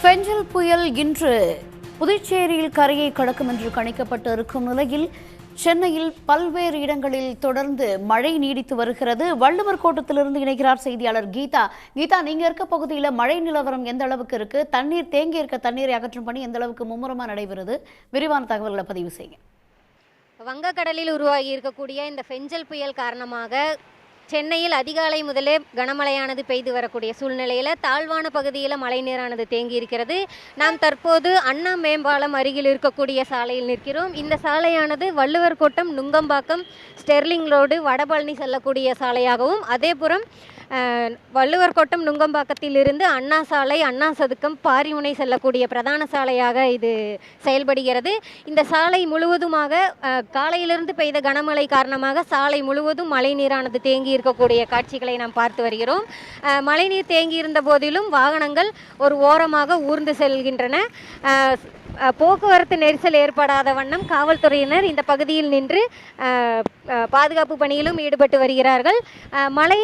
பெஞ்சல் புயல் இன்று புதுச்சேரியில் கரையை கடக்கும் என்று கணிக்கப்பட்டு இருக்கும் நிலையில் சென்னையில் பல்வேறு இடங்களில் தொடர்ந்து மழை நீடித்து வருகிறது. வள்ளுவர் கோட்டத்திலிருந்து இணைகிறார் செய்தியாளர் கீதா. கீதா, நீங்க இருக்க பகுதியில் மழை நிலவரம் எந்த அளவுக்கு இருக்கு? தண்ணீர் தேங்கி இருக்க தண்ணீரை அகற்றும் பணி எந்த அளவுக்கு மும்முரமா நடைபெறுது? விரிவான தகவல்களை பதிவு செய்யுங்க. வங்கக்கடலில் உருவாகி இருக்கக்கூடிய இந்த பெஞ்சல் புயல் காரணமாக சென்னையில் அதிகாலை முதலே கனமழையானது பெய்து வரக்கூடிய சூழ்நிலையில் தாழ்வான பகுதியில் மழை நீரானது தேங்கி இருக்கிறது. நாம் தற்போது அண்ணா மேம்பாலம் அருகில் இருக்கக்கூடிய சாலையில் நிற்கிறோம். இந்த சாலையானது வள்ளுவர் கோட்டம், நுங்கம்பாக்கம், ஸ்டெர்லிங் ரோடு, வடபழனி செல்லக்கூடிய சாலையாகவும், அதேபுறம் வள்ளுவர் கோட்டம் நுங்கம்பாக்கத்திலிருந்து அண்ணா சாலை, அண்ணா சதுக்கம், பாரிமுனை செல்லக்கூடிய பிரதான சாலையாக இது செயல்படுகிறது. இந்த சாலை முழுவதுமாக காலையிலிருந்து பெய்த கனமழை காரணமாக சாலை முழுவதும் மழை நீரானது தேங்கி இருக்கக்கூடிய காட்சிகளை நாம் பார்த்து வருகிறோம். மழைநீர் தேங்கி இருந்த போதிலும் வாகனங்கள் ஒரு ஓரமாக ஊர்ந்து செல்கின்றன. போக்குவரத்து நெரிசல் ஏற்படாத வண்ணம் காவல்துறையினர் இந்த பகுதியில் நின்று பாதுகாப்பு பணியிலும் ஈடுபட்டு வருகிறார்கள். மழை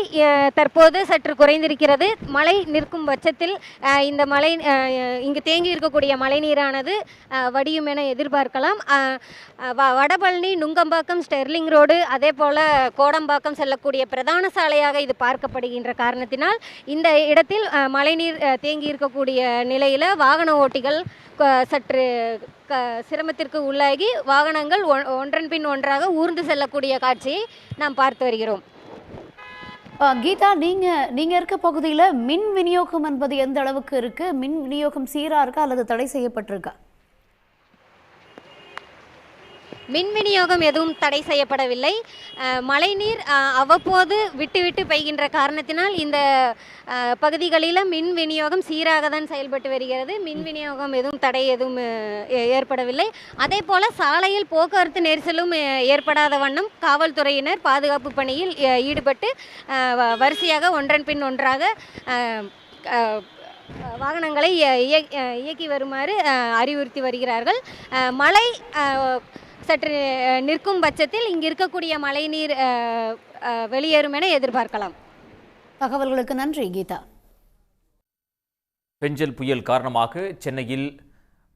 தற்போது சற்று குறைந்திருக்கிறது. மழை நிற்கும் பட்சத்தில் இந்த மழை இங்கு தேங்கி இருக்கக்கூடிய மழை நீரானது வடியும் என எதிர்பார்க்கலாம். வடபழனி, நுங்கம்பாக்கம், ஸ்டெர்லிங் ரோடு, அதே போல் கோடம்பாக்கம் செல்லக்கூடிய பிரதான சாலையாக இது பார்க்கப்படுகின்ற காரணத்தினால் இந்த இடத்தில் மழைநீர் தேங்கி இருக்கக்கூடிய நிலையில் வாகன ஓட்டிகள் சற்று சிரமத்திற்கு உள்ளாகி வாகனங்கள் ஒன்றன் பின் ஒன்றாக ஊர்ந்து செல்லக்கூடிய காட்சியை நாம் பார்த்து வருகிறோம். கீதா, நீங்க இருக்க பகுதியில் மின் விநியோகம் என்பது எந்த அளவுக்கு இருக்கு? மின் விநியோகம் சீரா இருக்கா அல்லது தடை செய்யப்பட்டிருக்கா? மின் விநியோகம் எதுவும் தடை செய்யப்படவில்லை. மழைநீர் அவ்வப்போது விட்டு விட்டு பெய்கின்ற காரணத்தினால் இந்த பகுதிகளில் மின் விநியோகம் சீராக தான் செயல்பட்டு வருகிறது. மின் விநியோகம் தடை எதுவும் ஏற்படவில்லை. அதே போல் சாலையில் போக்குவரத்து நெரிசலும் ஏற்படாத வண்ணம் காவல்துறையினர் பாதுகாப்பு பணியில் ஈடுபட்டு வரிசையாக ஒன்றன் பின் ஒன்றாக வாகனங்களை இயக்கி வருமாறு அறிவுறுத்தி வருகிறார்கள். மழை சற்று நிற்கும் பட்சத்தில் இங்கு இருக்கக்கூடிய மழைநீர் வெளியேறும் என எதிர்பார்க்கலாம். தகவல்களுக்கு நன்றி கீதா. பெஞ்சல் புயல் காரணமாக சென்னையில்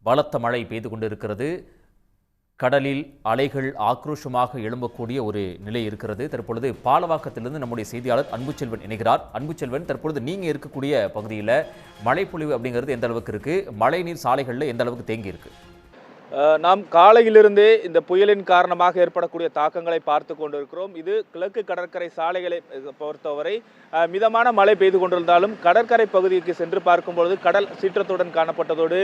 பலத்த மழை பெய்து கொண்டிருக்கிறது. கடலில் அலைகள் ஆக்ரோஷமாக எழும்பக்கூடிய ஒரு நிலை இருக்கிறது. தற்பொழுது பாலவாக்கத்திலிருந்து நம்முடைய செய்தியாளர் அன்புச்செல்வன் இணைகிறார். அன்புச்செல்வன், தற்பொழுது நீங்கள் இருக்கக்கூடிய பகுதியில் மழைப்பொழிவு அப்படிங்கிறது எந்த அளவுக்கு இருக்குது? மழைநீர் சாலைகளில் எந்த அளவுக்கு தேங்கி இருக்கு? நாம் காலையிலிருந்தே இந்த புயலின் காரணமாக ஏற்படக்கூடிய தாக்கங்களை பார்த்து கொண்டிருக்கிறோம். இது கிழக்கு கடற்கரை சாலைகளை பொறுத்தவரை மிதமான மழை பெய்து கொண்டிருந்தாலும் கடற்கரை பகுதிக்கு சென்று பார்க்கும்பொழுது கடல் சீற்றத்துடன் காணப்பட்டதோடு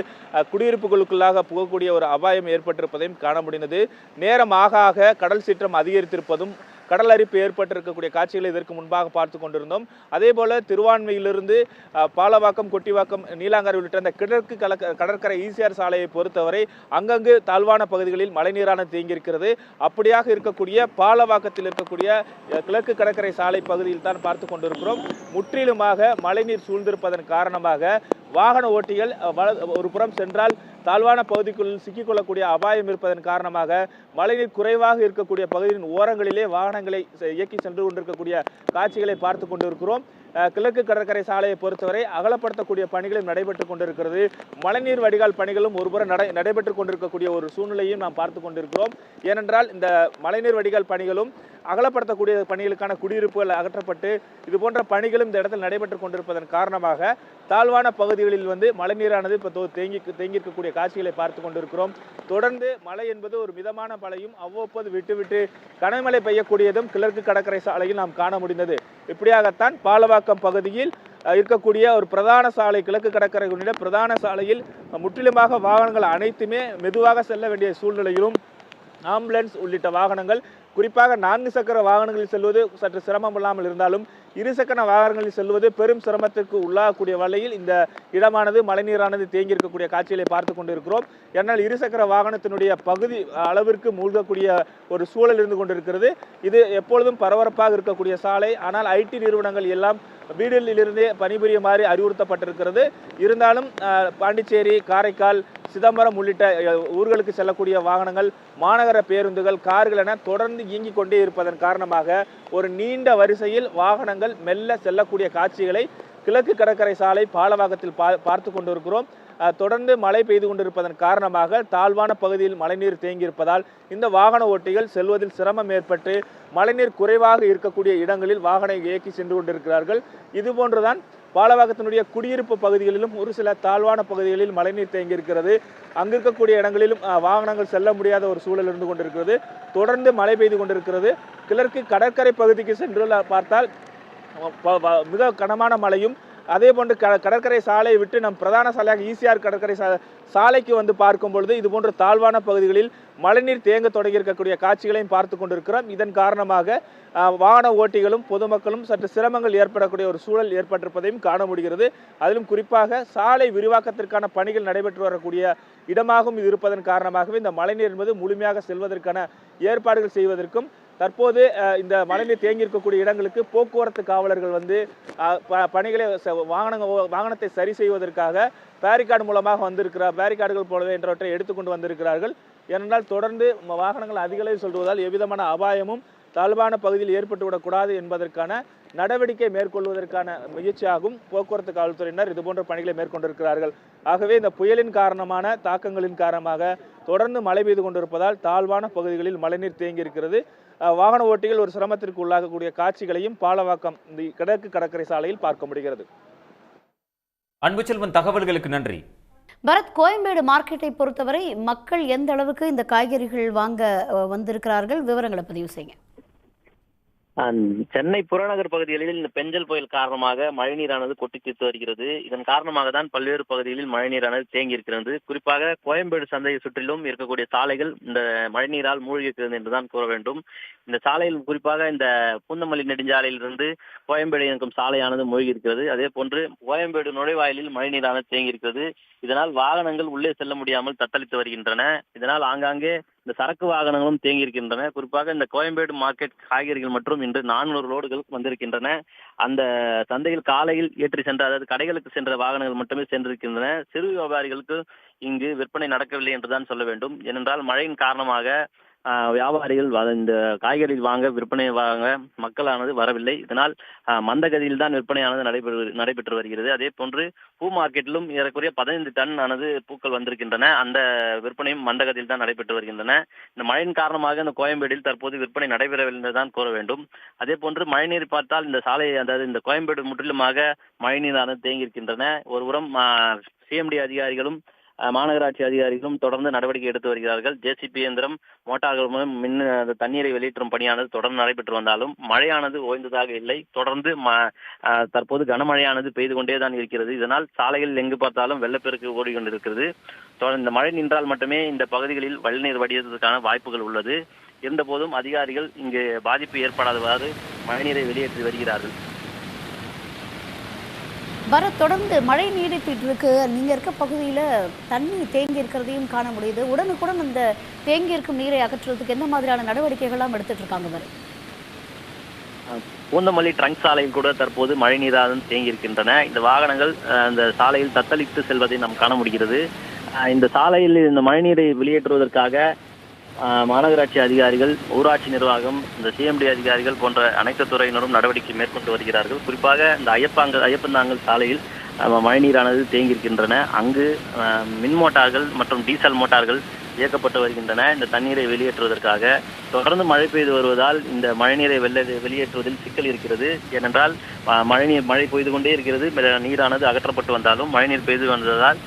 குடியிருப்புகளுக்குள்ளாக புகக்கூடிய ஒரு அபாயம் ஏற்பட்டிருப்பதையும் காண முடிந்தது. நேரம் ஆக ஆக கடல் சீற்றம் அதிகரித்திருப்பதும் கடல் அரிப்பு ஏற்பட்டிருக்கக்கூடிய காட்சிகளை இதற்கு முன்பாக பார்த்து கொண்டிருந்தோம். அதே போல திருவான்மையிலிருந்து பாலவாக்கம், கொட்டிவாக்கம், நீலாங்கரை உள்ளிட்ட அந்த கிழக்கு கடற்கரை ஈசிஆர் சாலையை பொறுத்தவரை அங்கங்கு தாழ்வான பகுதிகளில் மழைநீரானது தேங்கியிருக்கிறது. அப்படியாக இருக்கக்கூடிய பாலவாக்கத்தில் இருக்கக்கூடிய கிழக்கு கடற்கரை சாலை பகுதியில் தான் பார்த்து கொண்டிருக்கிறோம். முற்றிலுமாக மழைநீர் சூழ்ந்திருப்பதன் காரணமாக வாகன ஓட்டிகள் ஒரு புறம் சென்றால் தாழ்வான பகுதிக்குள் சிக்கிக்கொள்ளக்கூடிய அபாயம் இருப்பதன் காரணமாக மழைநீர் குறைவாக இருக்கக்கூடிய பகுதியின் ஓரங்களிலே வாகனங்களை இயக்கி சென்று கொண்டிருக்கக்கூடிய காட்சிகளை பார்த்து கொண்டிருக்கிறோம். கிழக்கு கடற்கரை சாலையை பொறுத்தவரை அகலப்படுத்தக்கூடிய பணிகளும் நடைபெற்றுக் கொண்டிருக்கிறது. மழைநீர் வடிகால் பணிகளும் ஒருபுறம் நடைபெற்றுக் கொண்டிருக்கக்கூடிய ஒரு சூழ்நிலையும் நாம் பார்த்து கொண்டிருக்கிறோம். ஏனென்றால் இந்த மழைநீர் வடிகால் பணிகளும் அகலப்படுத்தக்கூடிய பணிகளுக்கான குடியிருப்புகள் அகற்றப்பட்டு இது போன்ற பணிகளும் இந்த இடத்தில் நடைபெற்றுக் கொண்டிருப்பதன் காரணமாக தாழ்வான பகுதிகளில் மழைநீரானது இப்போ தேங்கியிருக்கக்கூடிய காட்சிகளை பார்த்து கொண்டிருக்கிறோம். தொடர்ந்து மழை என்பது ஒரு மிதமான மழையும் அவ்வப்போது விட்டு கனமழை பெய்யக்கூடியதும் கிழக்கு கடற்கரை சாலையில் நாம் காண முடிந்தது. இப்படியாகத்தான் பாலவாக்கம் பகுதியில் இருக்கக்கூடிய ஒரு பிரதான சாலை, கிழக்கு கடற்கரை பிரதான சாலையில் முற்றிலுமாக வாகனங்கள் அனைத்துமே மெதுவாக செல்ல வேண்டிய சூழ்நிலையிலும் ஆம்புலன்ஸ் உள்ளிட்ட வாகனங்கள், குறிப்பாக 4 சக்கர வாகனங்களில் செல்வது சற்று சிரமம் இல்லாமல் இருந்தாலும் இருசக்கர வாகனங்களில் செல்வது பெரும் சிரமத்திற்கு உள்ளாகக்கூடிய வகையில் இந்த இடமானது மழைநீரானது தேங்கி இருக்கக்கூடிய காட்சிகளை பார்த்து கொண்டிருக்கிறோம். ஏன்னால் இருசக்கர வாகனத்தினுடைய பகுதி அளவிற்கு மூழ்கக்கூடிய ஒரு சூழல் இருந்து கொண்டிருக்கிறது. இது எப்பொழுதும் பரபரப்பாக இருக்கக்கூடிய சாலை. ஆனால் ஐடி நிறுவனங்கள் எல்லாம் வீடுகளிலிருந்தே பணிபுரியுமாறு அறிவுறுத்தப்பட்டிருக்கிறது. இருந்தாலும் பாண்டிச்சேரி, காரைக்கால், சிதம்பரம் உள்ளிட்ட ஊர்களுக்கு செல்லக்கூடிய வாகனங்கள், மாநகர பேருந்துகள், கார்கள் என தொடர்ந்து இயங்கிக் கொண்டே இருப்பதன் காரணமாக ஒரு நீண்ட வரிசையில் வாகனங்கள் மெல்ல செல்லக்கூடிய காட்சிகளை கிழக்கு கடற்கரை சாலை பாலவாக்கத்தில் பார்த்து கொண்டிருக்கிறோம். தொடர்ந்து மழை பெய்து கொண்டிருப்பதன் காரணமாக தாழ்வான பகுதியில் மழைநீர் தேங்கியிருப்பதால் இந்த வாகன ஓட்டிகள் செல்வதில் சிரமம் ஏற்பட்டு மழைநீர் குறைவாக இருக்கக்கூடிய இடங்களில் வாகனம் இயக்கி சென்று கொண்டிருக்கிறார்கள். இதுபோன்றுதான் பாலவாக்கத்தினுடைய குடியிருப்பு பகுதிகளிலும் ஒரு சில தாழ்வான பகுதிகளில் மழைநீர் தேங்கியிருக்கிறது. அங்கு இருக்கக்கூடிய இடங்களிலும் வாகனங்கள் செல்ல முடியாத ஒரு சூழல் இருந்து கொண்டிருக்கிறது. தொடர்ந்து மழை பெய்து கொண்டிருக்கிறது. கிழக்கு கடற்கரை பகுதிக்கு சென்று பார்த்தால் மிக கனமான மழையும், அதே போன்று கடற்கரை சாலையை விட்டு நம் பிரதான சாலையாக ஈசிஆர் கடற்கரை சாலைக்கு வந்து பார்க்கும் பொழுது இது போன்ற தாழ்வான பகுதிகளில் மழைநீர் தேங்க தொடங்கி இருக்கக்கூடிய காட்சிகளையும் பார்த்து கொண்டிருக்கிறோம். இதன் காரணமாக வாகன ஓட்டிகளும் பொதுமக்களும் சற்று சிரமங்கள் ஏற்படக்கூடிய ஒரு சூழல் ஏற்பட்டிருப்பதையும் காண முடிகிறது. அதிலும் குறிப்பாக சாலை விரிவாக்கத்திற்கான பணிகள் நடைபெற்று வரக்கூடிய இடமாகவும் இது இருப்பதன் காரணமாகவே இந்த மழைநீர் என்பது முழுமையாக செல்வதற்கான ஏற்பாடுகள் செய்வதற்கும் தற்போது இந்த மழைநீர் தேங்கி இருக்கக்கூடிய இடங்களுக்கு போக்குவரத்து காவலர்கள் வந்து பணிகளை வாகனத்தை சரி செய்வதற்காக பேரிகார்டு மூலமாக வந்திருக்கிறார். பேரிகார்டுகள் போலவே என்றவற்றை எடுத்துக்கொண்டு வந்திருக்கிறார்கள். ஏனென்றால் தொடர்ந்து வாகனங்கள் அதிக அளவில் சொல்வதால் எவ்விதமான அபாயமும் தாழ்வான பகுதியில் ஏற்பட்டுவிடக்கூடாது என்பதற்கான நடவடிக்கை மேற்கொள்வதற்கான முயற்சியாகும் போக்குவரத்து காவல்துறையினர் இதுபோன்ற பணிகளை மேற்கொண்டிருக்கிறார்கள். ஆகவே இந்த புயலின் காரணமான தாக்கங்களின் காரணமாக தொடர்ந்து மழை பெய்து கொண்டிருப்பதால் தாழ்வான பகுதிகளில் மழைநீர் தேங்கி இருக்கிறது. வாகன ஓட்டிகள் ஒரு சிரமத்திற்கு உள்ளாகக்கூடிய காட்சிகளையும் பாலவாக்கம் இந்த கிழக்கு கடற்கரை சாலையில் பார்க்க முடிகிறது. அன்புச்செல்வன், தகவல்களுக்கு நன்றி. பரத், கோயம்பேடு மார்க்கெட்டை பொறுத்தவரை மக்கள் எந்த அளவுக்கு இந்த காய்கறிகள் வாங்க வந்திருக்கிறார்கள், விவரங்களை பதிவு செய்யுங்க. சென்னை புறநகர் பகுதிகளில் இந்த பெஞ்சல் புயல் காரணமாக மழைநீரானது கொட்டி தீர்த்து வருகிறது. இதன் காரணமாக தான் பல்வேறு பகுதிகளில் மழைநீரானது தேங்கி இருக்கிறது. குறிப்பாக கோயம்பேடு சந்தையை சுற்றிலும் இருக்கக்கூடிய சாலைகள் இந்த மழைநீரால் மூழ்கி இருக்கிறது என்றுதான் கூற வேண்டும். இந்த சாலையில் குறிப்பாக இந்த பூந்தமல்லி நெடுஞ்சாலையிலிருந்து கோயம்பேடு இருக்கும் சாலையானது மூழ்கி இருக்கிறது. அதே போன்று கோயம்பேடு நுழைவாயிலில் மழைநீரானது தேங்கி இருக்கிறது. இதனால் வாகனங்கள் உள்ளே செல்ல முடியாமல் தத்தளித்து வருகின்றன. இதனால் ஆங்காங்கே இந்த சரக்கு வாகனங்களும் தேங்கி இருக்கின்றன. குறிப்பாக இந்த கோயம்பேடு மார்க்கெட் காய்கறிகள் மற்றும் இன்று 400 லோடுகள் வந்திருக்கின்றன. அந்த சந்தையில் காலையில் ஏற்றி சென்ற, அதாவது கடைகளுக்கு சென்ற வாகனங்கள் மட்டுமே சென்றிருக்கின்றன. சிறு வியாபாரிகளுக்கு இங்கு விற்பனை நடக்கவில்லை என்றுதான் சொல்ல வேண்டும். ஏனென்றால் மழையின் காரணமாக வியாபாரிகள் இந்த காய்கறி வாங்க, விற்பனை வாங்க மக்களானது வரவில்லை. இதனால் மந்தகதியில் தான் விற்பனையானது நடைபெற்று வருகிறது. அதே போன்று பூ மார்க்கெட்டிலும் ஏறக்குறைய 15 டன் ஆனது பூக்கள் வந்திருக்கின்றன. அந்த விற்பனையும் மந்தகதியில் தான் நடைபெற்று வருகின்றன. இந்த மழையின் காரணமாக இந்த கோயம்பேடில் தற்போது விற்பனை நடைபெறவில்லை என்றுதான் கூற வேண்டும். அதே போன்று மழைநீர் பார்த்தால் இந்த சாலை, அதாவது இந்த கோயம்பேடு முற்றிலுமாக மழைநீரானது தேங்கி இருக்கின்றன. ஒருபுறம் சிஎம்டி அதிகாரிகளும் மாநகராட்சி அதிகாரிகளும் தொடர்ந்து நடவடிக்கை எடுத்து வருகிறார்கள். ஜேசிபி இயந்திரம், மோட்டார்கள் மூலம் தண்ணீரை வெளியேற்றும் பணியானது தொடர்ந்து நடைபெற்று வந்தாலும் மழையானது ஓய்ந்ததாக இல்லை. தொடர்ந்து தற்போது கனமழையானது பெய்து கொண்டேதான் இருக்கிறது. இதனால் சாலைகளில் எங்கு பார்த்தாலும் வெள்ளப்பெருக்கு ஓடிக்கொண்டிருக்கிறது. இந்த மழை நின்றால் மட்டுமே இந்த பகுதிகளில் மழைநீர் வடிவதற்கான வாய்ப்புகள் உள்ளது. இருந்த போதும் அதிகாரிகள் இங்கு பாதிப்பு ஏற்படாதவாறு மழைநீரை வெளியேற்றி வருகிறார்கள். பரத், தொடர்ந்து மழை நீடித்துட்டு இருக்கு. நீங்க இருக்க பகுதியில தண்ணி தேங்கி இருக்கிறதையும் காண முடியுது. உடனுக்குடன் அந்த தேங்கி இருக்கும் நீரை அகற்றுறதுக்கு என்ன மாதிரியான நடவடிக்கைகள்லாம் எடுத்துட்டு இருக்காங்க பரத்? பூந்தமல்லி ட்ரங்க் சாலையில் கூட தற்போது மழை நீரானது தேங்கி இருக்கின்றன. இந்த வாகனங்கள் அந்த சாலையில் தத்தளித்து செல்வதை நாம் காண முடிகிறது. இந்த சாலையில் இந்த மழைநீரை வெளியேற்றுவதற்காக மாநகராட்சி அதிகாரிகள், ஊராட்சி நிர்வாகம், இந்த சிஎம்டி அதிகாரிகள் போன்ற அனைத்து துறையினரும் நடவடிக்கை மேற்கொண்டு வருகிறார்கள். குறிப்பாக இந்த ஐயப்பந்தாங்கல் சாலையில் மழைநீரானது தேங்கியிருக்கின்றன. அங்கு மின் மோட்டார்கள் மற்றும் டீசல் மோட்டார்கள் இயக்கப்பட்டு வருகின்றன இந்த தண்ணீரை வெளியேற்றுவதற்காக. தொடர்ந்து மழை பெய்து வருவதால் இந்த மழைநீரை வெளியேற்றுவதில் சிக்கல் இருக்கிறது. ஏனென்றால் மழை பெய்து கொண்டே இருக்கிறது. நீரானது அகற்றப்பட்டு வந்தாலும் மழைநீர் பெய்து வந்ததால்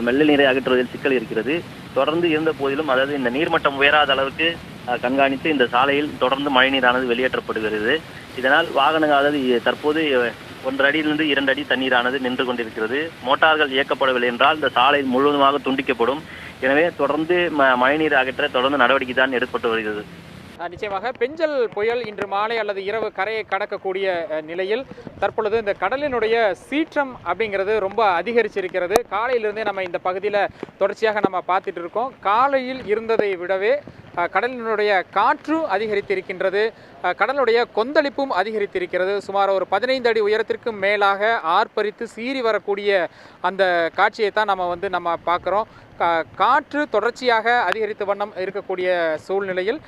வெள்ள நீரை அகற்றுவதில் சிக்கல் இருக்கிறது. தொடர்ந்து இருந்த போதிலும், அதாவது இந்த நீர்மட்டம் உயராத அளவுக்கு கண்காணித்து இந்த சாலையில் தொடர்ந்து மழைநீரானது வெளியேற்றப்படுகிறது. இதனால் வாகனங்கள், அதாவது தற்போது 1 அடியிலிருந்து 2 அடி தண்ணீரானது நின்று கொண்டிருக்கிறது. மோட்டார்கள் இயக்கப்படவில்லை என்றால் இந்த சாலை முழுவதுமாக துண்டிக்கப்படும். எனவே தொடர்ந்து மழைநீர் அகற்ற தொடர்ந்து நடவடிக்கை தான் எடுக்கப்பட்டு வருகிறது. நிச்சயமாக பெஞ்சல் புயல் இன்று மாலை அல்லது இரவு கரையை கடக்கக்கூடிய நிலையில் தற்பொழுது இந்த கடலினுடைய சீற்றம் அப்படிங்கிறது ரொம்ப அதிகரிச்சிருக்கிறது. காலையிலிருந்தே நம்ம இந்த பகுதியில் தொடர்ச்சியாக நம்ம பார்த்துட்டு இருக்கோம். காலையில் இருந்ததை விடவே கடலினுடைய காற்று அதிகரித்திருக்கின்றது, கடலுடைய கொந்தளிப்பும் அதிகரித்திருக்கிறது. சுமார் ஒரு 15 அடி உயரத்திற்கு மேலாக ஆர்ப்பரித்து சீறி வரக்கூடிய அந்த காட்சியை தான் நம்ம பார்க்குறோம். காற்று தொடர்ச்சியாக அதிகரித்த வண்ணம் இருக்கக்கூடிய சூழ்நிலையில்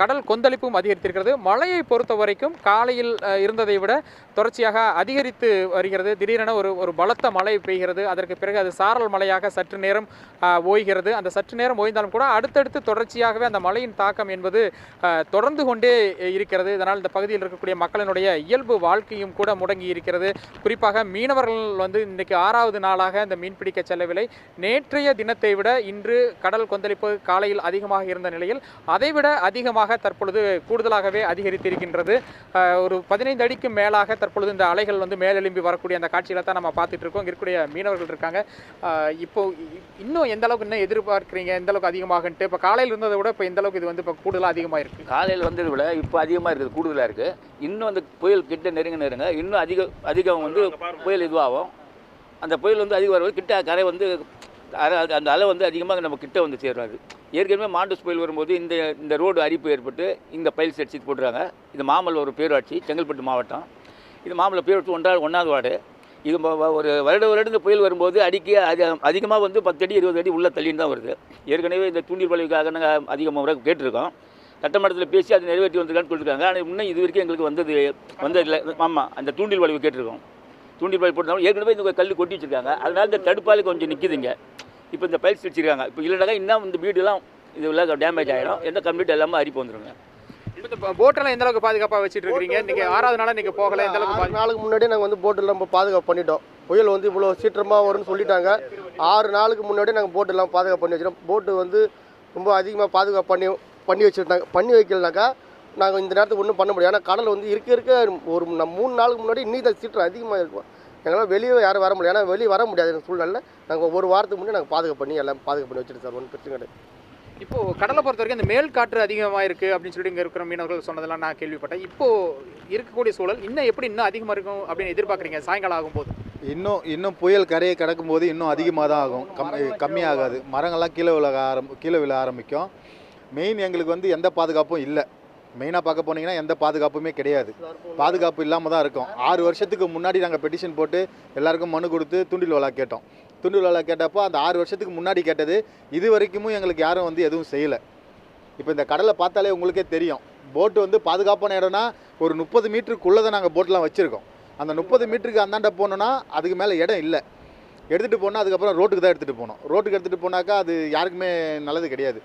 கடல் கொந்தளிப்பும் அதிகரித்திருக்கிறது. மழையை பொறுத்த வரைக்கும் காலையில் இருந்ததை விட தொடர்ச்சியாக அதிகரித்து வருகிறது. திடீரென ஒரு பலத்த மழை பெய்கிறது. அதற்கு பிறகு அது சாரல் மழையாக சற்று நேரம் ஓய்கிறது. அந்த சற்று நேரம் ஓய்ந்தாலும் கூட அடுத்தடுத்து தொடர்ச்சியாகவே அந்த மழையின் தாக்கம் என்பது தொடர்ந்து கொண்டே இருக்கிறது. இதனால் இந்த பகுதியில் இருக்கக்கூடிய மக்களினுடைய இயல்பு வாழ்க்கையும் கூட முடங்கி இருக்கிறது. குறிப்பாக மீனவர்கள் இன்றைக்கு 6வது நாளாக இந்த மீன்பிடிக்க செல்லவில்லை. நேற்றைய தினத்தை விட இன்று கடல் கொந்தளிப்பு காலையில் அதிகமாக இருந்த நிலையில் அதைவிட அதிகமாக தற்பொழுது கூடுதலாகவே அதிகரித்திருக்கின்றது. ஒரு 15 அடிக்கு மேலாக தற்பொழுது இந்த அலைகள் மேலெழும்பி வரக்கூடிய அந்த காட்சியில தான் நம்ம பார்த்துட்டு இருக்கோம். இங்க இருக்கக்கூடிய மீனவர்கள் இருக்காங்க. இப்போ இன்னும் எந்த அளவுக்கு இன்னும் எதிர்பார்க்குறீங்க, எந்த அளவுக்கு அதிகமாகன்ட்டு? இப்போ காலையில் இருந்ததை விட இப்போ எந்த அளவுக்கு இது இப்போ கூடுதலாக அதிகமாக இருக்குது? காலையில் வந்ததை விட இப்போ அதிகமாக இருக்குது, கூடுதலாக இருக்குது. இன்னும் அந்த புயல் கிட்ட நெருங்க இன்னும் அதிகம் புயல் இதுவாகும். அந்த புயல் அதிகம் வருவது கிட்ட கரை அந்த அலை அதிகமாக நம்ம கிட்ட சேராது. ஏற்கனவே மாண்டூஸ் புயல் வரும்போது இந்த ரோடு அரிப்பு ஏற்பட்டு இங்கே பைல்ஸ் அடிச்சு போட்டுறாங்க. இது மாமல் ஒரு பேரூராட்சி, செங்கல்பட்டு மாவட்டம். இது மாமல்ல பேரூராட்சி 1வது வார்டு. இது ஒரு வருடம் இந்த புயல் வரும்போது அதிகமாக 10 அடி 20 அடி உள்ள தள்ளின்னு தான் வருது. ஏற்கனவே இந்த தூண்டில் வளைவுக்காக நாங்கள் அதிகமாக முறை கேட்டிருக்கோம். சட்டமன்றத்தில் பேசி அது நிறைவேற்றி வந்திருக்கான்னு சொல்லியிருக்காங்க. ஆனால் இன்னும் இது வரைக்கும் எங்களுக்கு வந்ததில்லை. ஆமாம், அந்த தூண்டில் வளைவு கேட்டிருக்கோம். தூண்டில் வளைவு போட்டாலும் ஏற்கனவே இந்த கல் கொட்டி வச்சுருக்காங்க. அதனால இந்த தடுப்பால் கொஞ்சம் நிற்கிதுங்க. இப்போ இந்த பைல்ஸ் வச்சுருக்காங்க. இப்போ இல்லைனாக்கா இன்னும் இந்த வீடுலாம் இதெல்லாம் டேமேஜ் ஆகிடும். எந்த கம்ப்ளீட் எல்லாமே அரிப்பு வந்துடுங்க. இப்போ போட்டெல்லாம் எந்த அளவுக்கு பாதுகாப்பாக வச்சுட்டு இருக்கீங்க? நீங்கள் 6வது நாளாக நீங்கள் போகலை, எந்த அளவுக்கு? 6 நாளுக்கு முன்னாடியே நாங்கள் போட்டெல்லாம் பாதுகாப்பு பண்ணிட்டோம். புயல் இவ்வளோ சீக்கிரமாக வரும்னு சொல்லிட்டாங்க. 6 நாளுக்கு முன்னாடியே நாங்கள் போட்டெல்லாம் பாதுகாப்பு பண்ணி வச்சிட்டோம். போட்டு ரொம்ப அதிகமாக பாதுகாப்பு பண்ணி வச்சுருந்தாங்க. பண்ணி வைக்கலனாக்கா நாங்கள் இந்த நேரத்துக்கு ஒன்றும் பண்ண முடியாது. ஆனால் கடல் இருக்க ஒரு 3 நாளுக்கு முன்னாடி இன்னும் தான் சீற்றம் அதிகமாக இருக்கும். எங்களால் வெளியே யாரும் வர முடியாது. ஏன்னா வெளியே வர முடியாத சூழ்நிலை நாங்கள் ஒரு வாரத்துக்கு முன்னாடி நாங்கள் பாதுகாப்பு பண்ணி வச்சுட்டு சார். ஒன்றும் பிரச்சனை கிடையாது. இப்போது கடலை பொறுத்த வரைக்கும் இந்த மேல் காற்று அதிகமாக இருக்குது அப்படின்னு சொல்லிட்டு இங்கே இருக்கிற மீனவர்கள் சொன்னதெல்லாம் நான் கேள்விப்பட்டேன். இப்போது இருக்கக்கூடிய சூழல் இன்னும் அதிகமாக இருக்கும் அப்படின்னு எதிர்பார்க்குறீங்க சாயங்காலம் ஆகும்போது? இன்னும் புயல் கரையை கடக்கும்போது இன்னும் அதிகமாக தான் ஆகும், கம்மியாகாது. மரங்கள்லாம் கீழே விழ ஆரம்பிக்கும். மெயின் எங்களுக்கு எந்த பாதுகாப்பும் இல்லை. மெயினாக பார்க்க போனீங்கன்னா எந்த பாதுகாப்புமே கிடையாது. பாதுகாப்பு இல்லாமல் தான் இருக்கும். 6 வருஷத்துக்கு முன்னாடி நாங்கள் பெட்டிஷன் போட்டு எல்லாருக்கும் மனு கொடுத்து தூண்டில் வலை கேட்டோம். தூண்டில் வலை கேட்டப்போ அந்த 6 வருஷத்துக்கு முன்னாடி கேட்டது இது வரைக்கும் எங்களுக்கு யாரும் எதுவும் செய்யலை. இப்போ இந்த கடலை பார்த்தாலே உங்களுக்கே தெரியும். போட்டு பாதுகாப்பான இடம்னா ஒரு 30 மீட்டருக்குள்ளே தான் நாங்கள் போட்டெலாம் வச்சுருக்கோம். அந்த 30 மீட்டருக்கு அந்தாண்ட போனோன்னா அதுக்கு மேலே இடம் இல்லை. எடுத்துகிட்டு போனால் அதுக்கப்புறம் ரோட்டுக்கு தான் எடுத்துகிட்டு போகணும். ரோட்டுக்கு எடுத்துகிட்டு போனாக்கா அது யாருக்குமே நல்லது கிடையாது.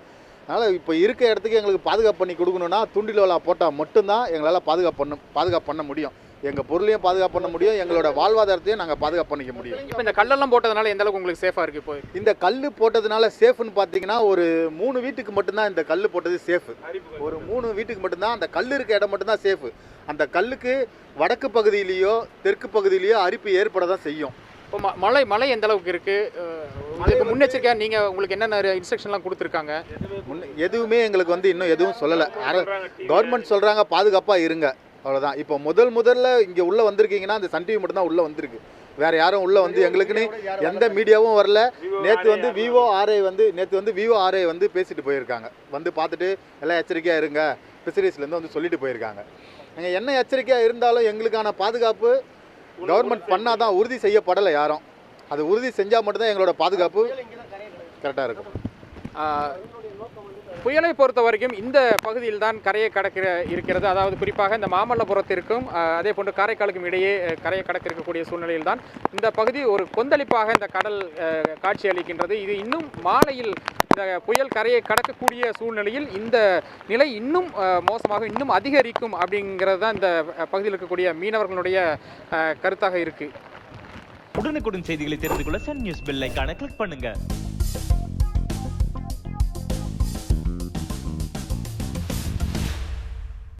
அதனால் இப்போ இருக்க இடத்துக்கு எங்களுக்கு பாதுகாப்பு பண்ணி கொடுக்கணுன்னா தூண்டில் வலை போட்டால் மட்டும்தான் எங்களால் பாதுகாப்பு பண்ண முடியும். எங்கள் பொருளையும் பாதுகாப்பு பண்ண முடியும், எங்களோட வாழ்வாதாரத்தையும் நாங்கள் பாதுகாப்பு பண்ணிக்க முடியும். இப்போ இந்த கல்லெல்லாம் போட்டதுனால எந்த அளவுக்கு உங்களுக்கு சேஃபாக இருக்குது? இப்போ இந்த கல் போட்டதுனால சேஃப்னு பார்த்தீங்கன்னா ஒரு 3 வீட்டுக்கு மட்டும்தான் இந்த கல் போட்டது சேஃபு. ஒரு 3 வீட்டுக்கு மட்டும்தான் அந்த கல் இருக்க இடம் மட்டும்தான் சேஃபு. அந்த கல்லுக்கு வடக்கு பகுதியிலேயோ தெற்கு பகுதியிலேயோ அரிப்பு ஏற்பட தான் செய்யும். இப்போ மழை எந்த அளவுக்கு இருக்குது? அதுக்கு முன்னெச்சரிக்கையாக நீங்கள் உங்களுக்கு என்னென்ன இன்ஸ்ட்ரக்ஷன்லாம் கொடுத்துருக்காங்க? எதுவுமே எங்களுக்கு இன்னும் எதுவும் சொல்லலை. கவர்மெண்ட் சொல்கிறாங்க பாதுகாப்பாக இருங்க, அவ்வளோதான். இப்போ முதல்ல இங்கே உள்ளே வந்திருக்கீங்கன்னா அந்த சன் டிவி மட்டும்தான் உள்ளே வந்திருக்கு. வேறு யாரும் உள்ளே எங்களுக்குன்னு எந்த மீடியாவும் வரல. நேற்று விஓஆர்ஐ பேசிட்டு போயிருக்காங்க. பார்த்துட்டு எல்லாம் எச்சரிக்கையாக இருங்க ஃபிஷரிஸ்லேருந்து சொல்லிட்டு போயிருக்காங்க. நாங்கள் என்ன எச்சரிக்கையாக இருந்தாலும் எங்களுக்கான பாதுகாப்பு கவர்மெண்ட் பண்ணாதான், உறுதி செய்யப்படலை யாரும். அது உறுதி செஞ்சால் மட்டும்தான் எங்களோட பாதுகாப்பு கரெக்டாக இருக்கும். புயலை பொறுத்த வரைக்கும் இந்த பகுதியில் தான் கரையை இருக்கிறது. அதாவது குறிப்பாக இந்த மாமல்லபுரத்திற்கும் அதே போன்று காரைக்காலுக்கும் இடையே கரையை கடக்க இருக்கக்கூடிய சூழ்நிலையில் தான் இந்த பகுதி ஒரு கொந்தளிப்பாக இந்த கடல் காட்சி அளிக்கின்றது. இது இன்னும் மாலையில் இந்த புயல் கரையை கடக்கக்கூடிய சூழ்நிலையில் இந்த நிலை இன்னும் மோசமாக இன்னும் அதிகரிக்கும் அப்படிங்கிறது தான் இந்த பகுதியில் இருக்கக்கூடிய மீனவர்களுடைய கருத்தாக இருக்குது. உடனுக்குடன் செய்திகளை தெரிந்து கொள்ள சன் நியூஸ் பெல் ஐகானை கிளிக் பண்ணுங்க.